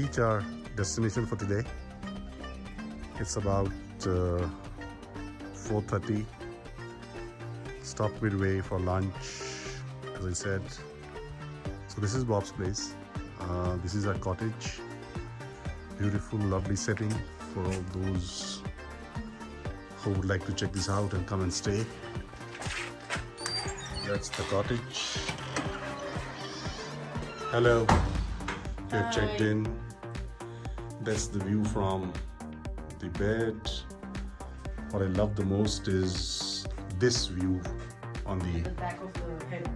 reach our destination for today. It's about 4:30. Stopped midway for lunch, as I said. So this is Bob's place. This is our cottage. Beautiful, lovely setting for all those who would like to check this out and come and stay. That's the cottage. Hello. You've checked in. That's the view from the bed. What I love the most is this view on the back of the head.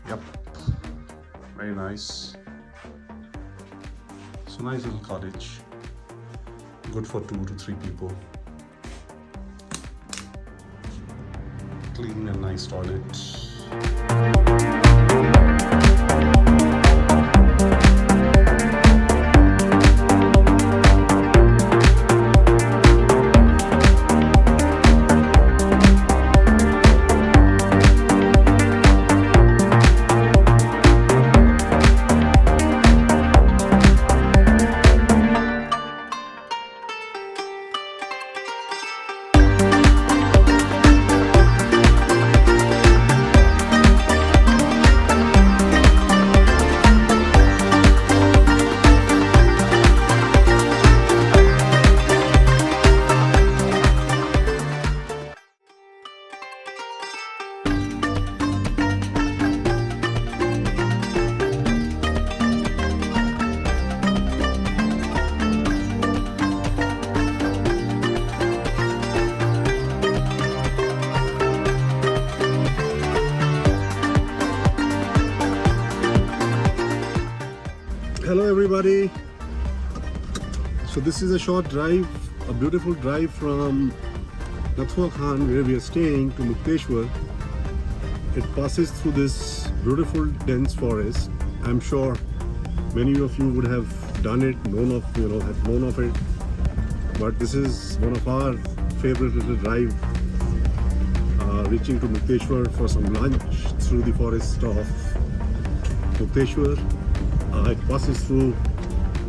Yep. Very nice. So nice little cottage. Good for 2 to 3 people. Clean and nice toilet. Hello everybody. So this is a short drive, a beautiful drive from Thar where we are staying to Mukteshwar. It passes through this beautiful dense forest. I'm sure many of you would have done it, have known of it. But this is one of our favorite little drive, reaching to Mukteshwar for some lunch through the forest of Mukteshwar. It passes through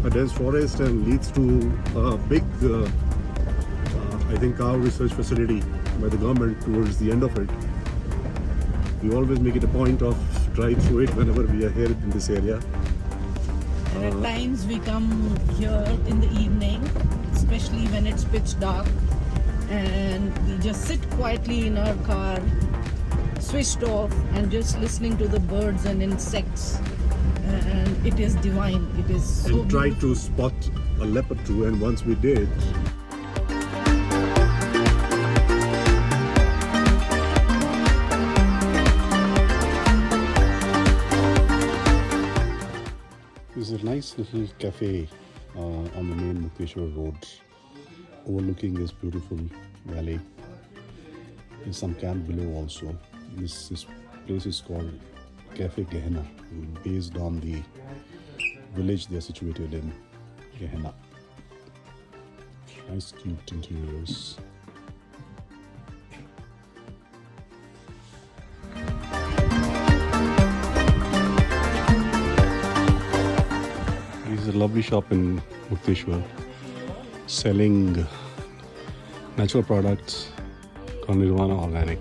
a dense forest and leads to a big, I think, cow research facility by the government towards the end of it. We always make it a point of drive through it whenever we are here in this area. And at times we come here in the evening, especially when it's pitch dark, and we just sit quietly in our car, switched off, and just listening to the birds and insects. And it is divine. It is so and tried to spot a leopard too, and once we did, there's a nice little cafe on the main Mukteshwar road, overlooking this beautiful valley. There's some camp below also. This place is called Cafe Gehenna, based on the village they are situated in, Gehenna. Nice cute interiors. This is a lovely shop in Mukteshwar, selling natural products called Nirvana Organic.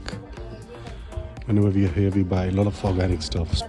Whenever we are here, we buy a lot of organic stuff.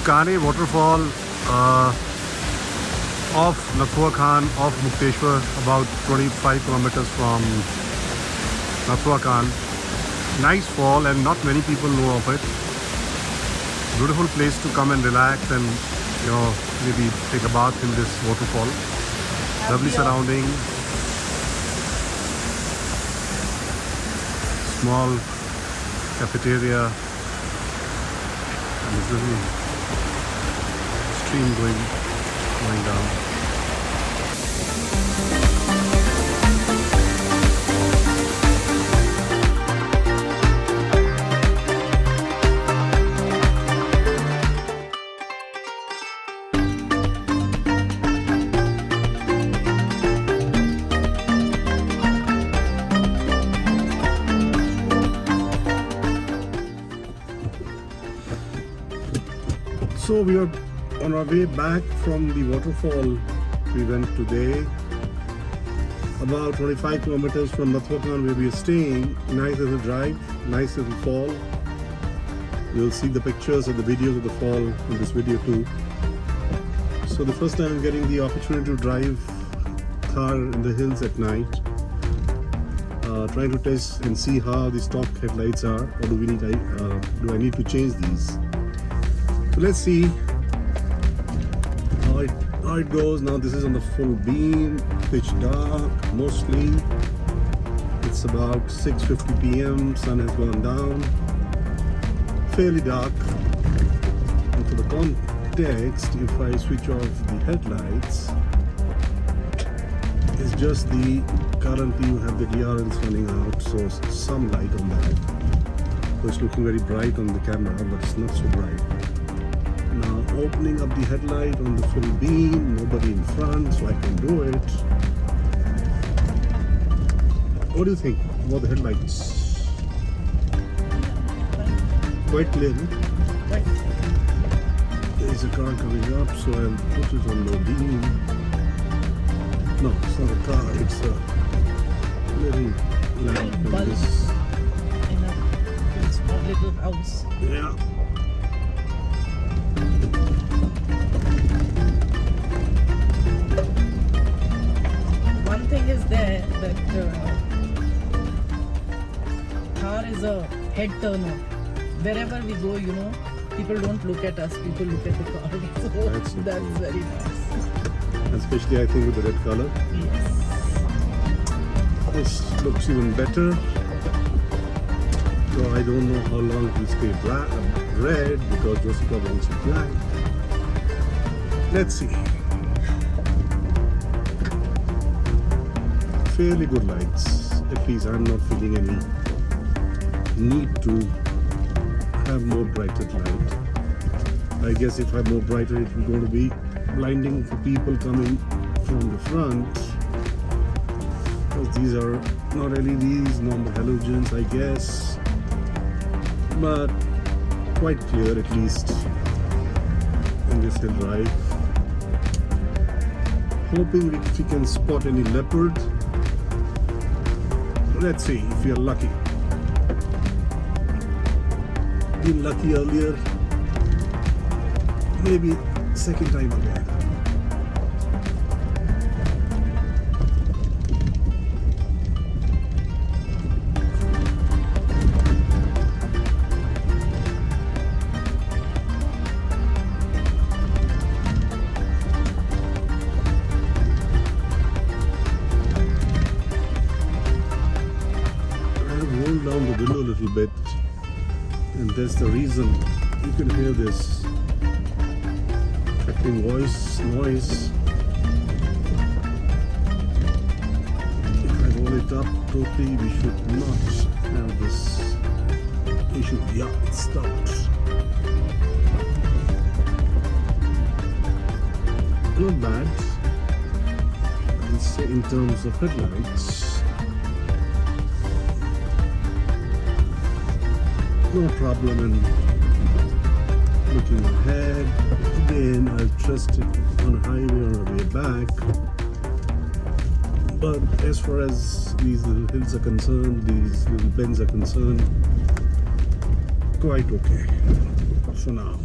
Kane waterfall off Nathua Khan, off Mukteshwar, about 25 kilometers from Nathua Khan. Nice fall and not many people know of it. Beautiful place to come and relax and maybe take a bath in this waterfall. Lovely surrounding. Small cafeteria. And this little stream going down. So we are on our way back from the waterfall we went today. About 25 kilometers from Nathua Khan where we are staying. Nice little drive, nice little fall. You'll see the pictures and the videos of the fall in this video too. So the first time I'm getting the opportunity to drive Thar in the hills at night. Trying to test and see how the stock headlights are, or do I need to change these? So let's see how it goes. Now this is on the full beam, pitch dark mostly. It's about 6:50 p.m. Sun has gone down. Fairly dark. And for the context, if I switch off the headlights, it's just currently you have the DRLs running out, so some light on that. So it's looking very bright on the camera, but it's not so bright. Now opening up the headlight on the full beam, nobody in front, so I can do it. What do you think about the headlights? Quite clear, no? Right. There is a car coming up, so I'll put it on low beam. No, it's not a car, it's a little lamp in bulb this. in a small little house. Yeah. One thing is there that Thar is a head turner. Wherever we go, people don't look at us, people look at the car. So That's that's very nice. Especially I think with the red color. Yes. This looks even better. So I don't know how long it will stay red because Jessica wants it black. Let's see. Fairly good lights. At least I'm not feeling any need to have more brighter light. I guess if I'm more brighter, it will going to be blinding for people coming from the front. Because these are not LEDs, normal halogens, I guess. But quite clear, at least in this hill drive. Hoping if we can spot any leopard. Let's see if we are lucky. Been lucky earlier. Maybe second time again. Roll down the window a little bit, and that's the reason you can hear this affecting noise. If I roll it up totally, we should not have this issue. Yeah, it stopped. Not bad. I'll say in terms of headlights. No problem in looking ahead. Again, I'll trust it on a highway on our way back. But as far as these little hills are concerned, these little bends are concerned, quite okay for now.